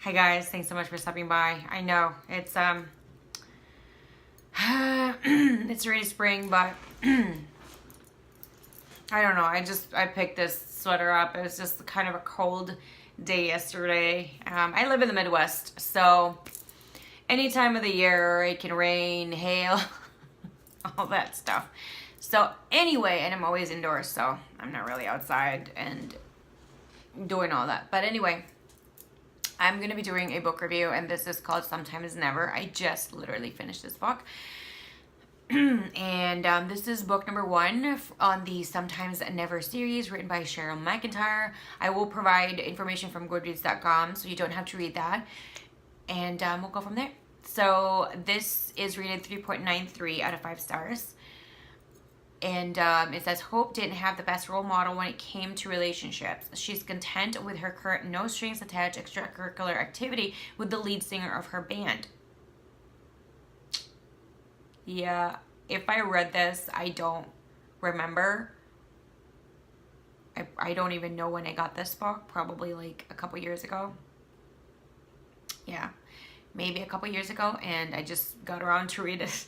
Hi guys, thanks so much for stopping by. I know it's it's already spring, but I don't know. I picked this sweater up. It was just kind of a cold day yesterday. I live in the Midwest, so any time of the year it can rain, hail, all that stuff. So anyway, and I'm always indoors, so I'm not really outside and doing all that. But anyway, I'm going to be doing a book review, and this is called Sometimes Never. I just literally finished this book. And this is book number 1 on the Sometimes Never series, written by Cheryl McIntyre. I will provide information from Goodreads.com, so you don't have to read that. And we'll go from there. So this is rated 3.93 out of 5 stars. And it says, Hope didn't have the best role model when it came to relationships. She's content with her current no strings attached extracurricular activity with the lead singer of her band. Yeah, if I read this, I don't remember. I don't even know when I got this book. Probably like a couple years ago. Yeah, maybe a couple years ago. And I just got around to read it.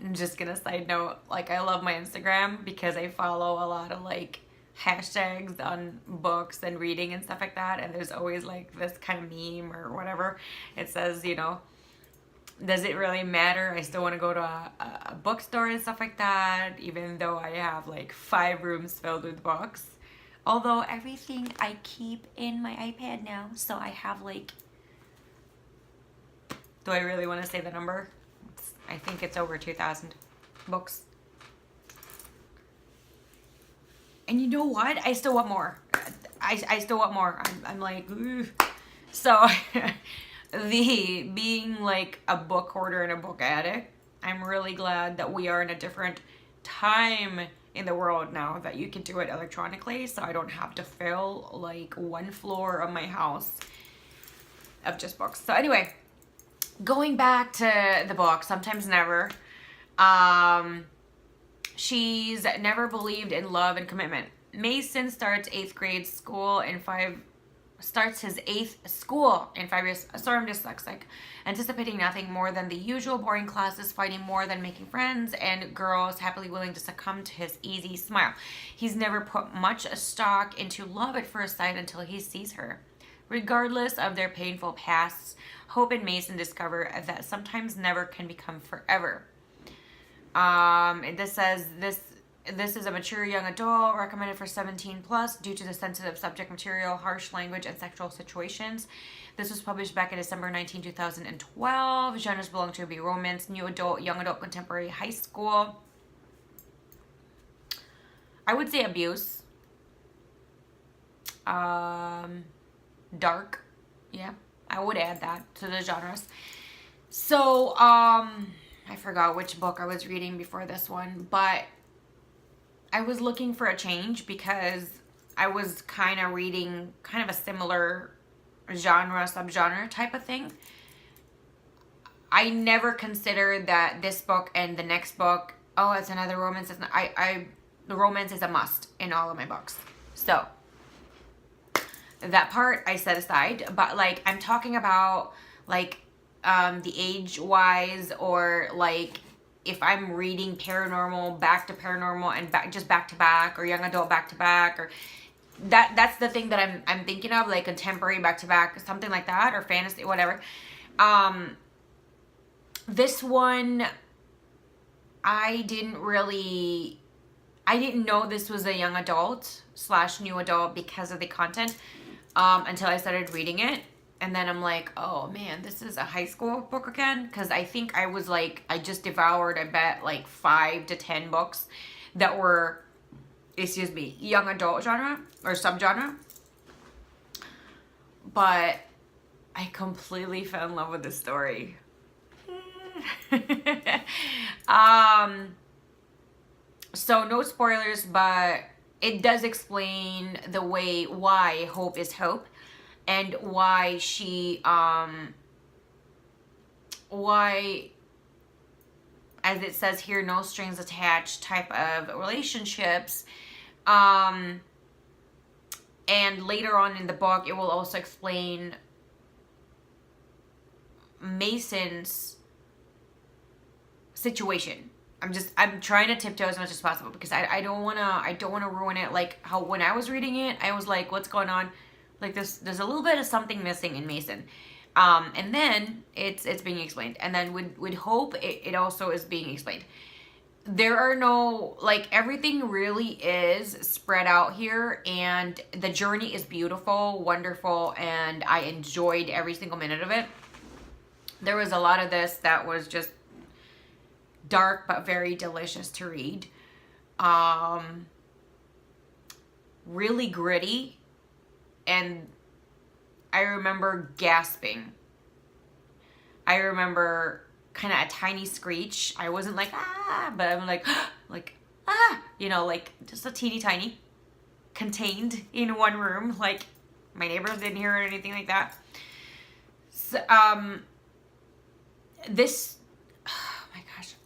I'm just gonna side note, like, I love my Instagram because I follow a lot of like hashtags on books and reading and stuff like that, and there's always like this kind of meme or whatever. It says, you know, does it really matter? I still want to go to a bookstore and stuff like that, even though I have like 5 rooms filled with books. Although everything I keep in my iPad now, so I have like, do I really want to say the number? I think it's over 2,000 books. And you know what? I still want more. I still want more. I'm like, ooh. So, being like a book hoarder and a book addict, I'm really glad that we are in a different time in the world now that you can do it electronically, so I don't have to fill like 1 floor of my house of just books. So anyway, going back to the book, Sometimes Never, she's never believed in love and commitment. Mason starts 8th grade school in 5 starts his 8th school in 5 years. Sorry, I'm dyslexic. Anticipating nothing more than the usual boring classes, fighting more than making friends, and girls happily willing to succumb to his easy smile. He's never put much stock into love at first sight until he sees her. Regardless of their painful pasts, Hope and Mason discover that sometimes never can become forever. This says this is a mature young adult, recommended for 17 plus due to the sensitive subject material, harsh language, and sexual situations. This was published back in December 19, 2012. Genres belong to be romance, new adult, young adult, contemporary, high school. I would say abuse. Dark. Yeah, I would add that to the genres. So, I forgot which book I was reading before this one, but I was looking for a change because I was kind of reading kind of a similar genre, subgenre type of thing. I never considered that this book and the next book, oh, it's another romance. It's not, the romance is a must in all of my books. So, that part I set aside, but like I'm talking about like the age wise, or like if I'm reading paranormal back to paranormal and back to back, or young adult back to back, or that's the thing that I'm thinking of, like contemporary back to back, something like that, or fantasy, whatever. This one I didn't know this was a young adult / new adult because of the content. Until I started reading it, and then I'm like, oh man, this is a high school book again, because I think I was like, I just devoured, I bet, like 5 to 10 books that were, young adult genre or subgenre, but I completely fell in love with this story. So no spoilers, but it does explain why Hope is Hope, and why she, why, as it says here, no strings attached type of relationships, And later on in the book, it will also explain Mason's situation. I'm trying to tiptoe as much as possible because I don't wanna ruin it. Like how when I was reading it, I was like, what's going on? Like there's a little bit of something missing in Mason. And then it's being explained. And then with Hope, it also is being explained. There are no, like, everything really is spread out here, and the journey is beautiful, wonderful, and I enjoyed every single minute of it. There was a lot of this that was just dark but very delicious to read. Really gritty, and I remember gasping. I remember kind of a tiny screech. I wasn't like, ah, but I'm like, like, ah, you know, like just a teeny tiny, contained in one room. Like my neighbors didn't hear it or anything like that. So, this, oh my gosh.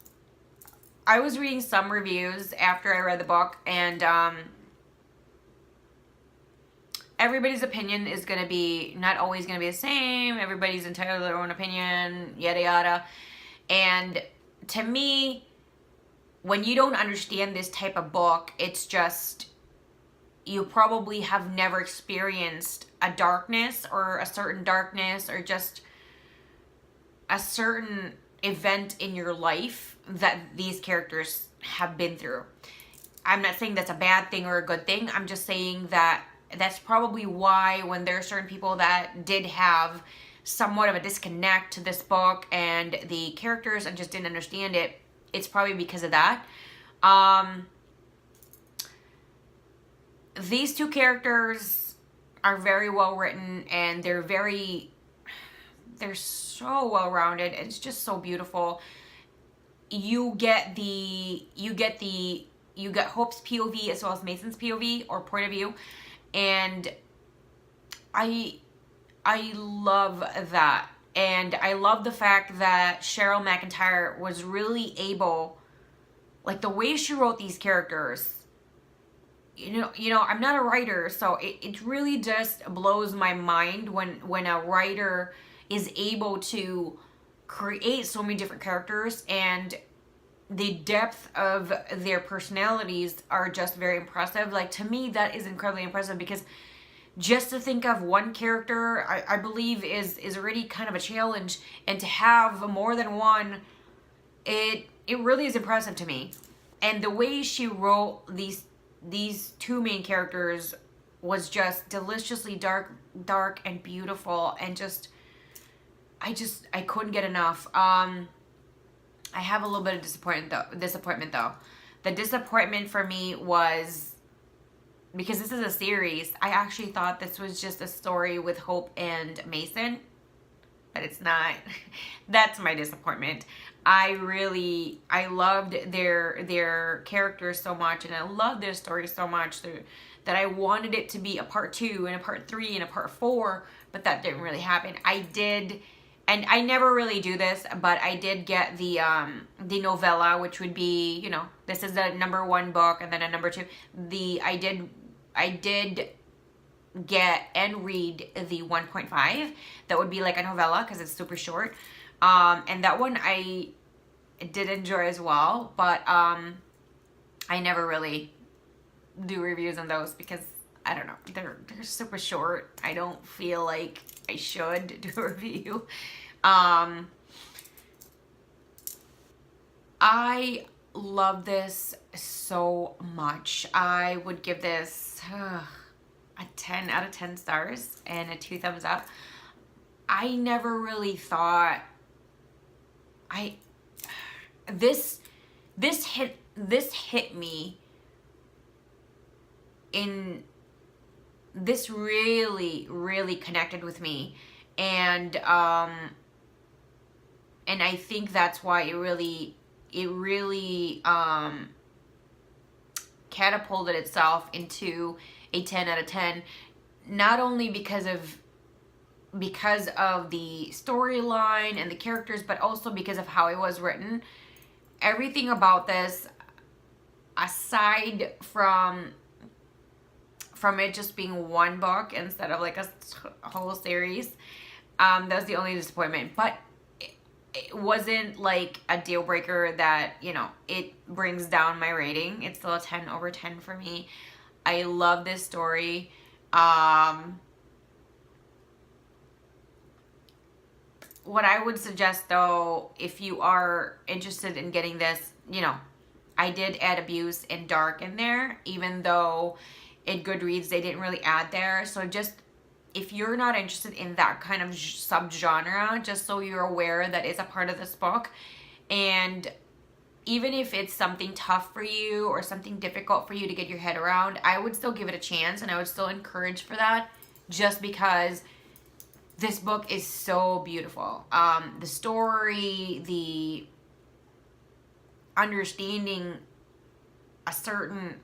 I was reading some reviews after I read the book, and everybody's opinion is going to be not always going to be the same. Everybody's entitled to their own opinion, yada yada. And to me, when you don't understand this type of book, it's just, you probably have never experienced a darkness or a certain darkness or just a certain event in your life that these characters have been through. I'm not saying that's a bad thing or a good thing. I'm just saying that that's probably why when there are certain people that did have somewhat of a disconnect to this book and the characters and just didn't understand it, it's probably because of that. These two characters are very well written, and they're so well rounded. It's just so beautiful. You get Hope's POV as well as Mason's POV or point of view, and I love that. And I love the fact that Cheryl McIntyre was really able, like the way she wrote these characters, you know, I'm not a writer, so it really just blows my mind when a writer is able to create so many different characters, and the depth of their personalities are just very impressive. Like, to me, that is incredibly impressive, because just to think of one character, I believe is already kind of a challenge, and to have more than one, it really is impressive to me. And the way she wrote these two main characters was just deliciously dark and beautiful, and I couldn't get enough. I have a little bit of disappointment though. The disappointment for me was, because this is a series, I actually thought this was just a story with Hope and Mason, but it's not. That's my disappointment. I loved their characters so much, and I loved their story so much that I wanted it to be a part 2 and a part 3 and a part 4, but that didn't really happen. I did, and I never really do this, but I did get the novella, which would be, you know, this is the number 1 book and then a number 2. I did get and read the 1.5. That would be like a novella because it's super short. And that one I did enjoy as well, but I never really do reviews on those because I don't know, they're super short. I don't feel like I should do a review. I love this so much. I would give this a 10 out of 10 stars and a 2 thumbs up. I never really thought this hit me in, this really connected with me, and I think that's why it really catapulted itself into a 10 out of 10, not only because of the storyline and the characters, but also because of how it was written. Everything about this, aside from from it just being one book instead of like a whole series. That was the only disappointment, but it wasn't like a deal breaker that, you know, it brings down my rating. It's still a 10 over 10 for me. I love this story. What I would suggest though, if you are interested in getting this, you know, I did add abuse and dark in there, even though in Goodreads they didn't really add there. So just, if you're not interested in that kind of subgenre, just so you're aware that it's a part of this book. And even if it's something tough for you or something difficult for you to get your head around, I would still give it a chance, and I would still encourage for that, just because this book is so beautiful. The story, the understanding a certain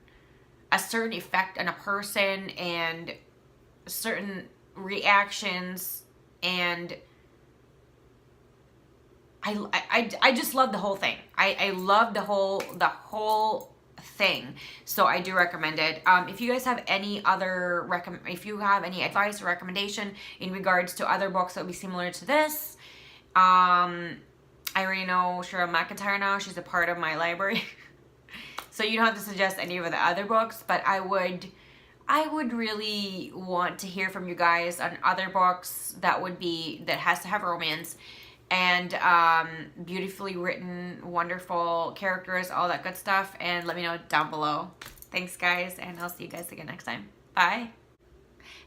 effect on a person and certain reactions, and I just love the whole thing. I love the whole thing. So I do recommend it. If you guys have any other if you have any advice or recommendation in regards to other books that would be similar to this, I already know Cheryl McIntyre now. She's a part of my library. So you don't have to suggest any of the other books, but I would really want to hear from you guys on other books that has to have romance and beautifully written, wonderful characters, all that good stuff, and let me know down below. Thanks guys, and I'll see you guys again next time. Bye.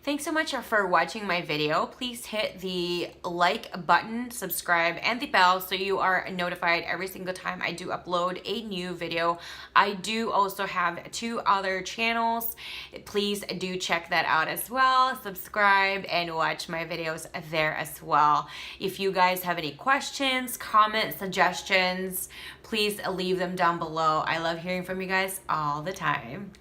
Thanks so much for watching my video. Please hit the like button, subscribe, and the bell so you are notified every single time I do upload a new video. I do also have 2 other channels. Please do check that out as well. Subscribe and watch my videos there as well. If you guys have any questions, comments, suggestions, please leave them down below. I love hearing from you guys all the time.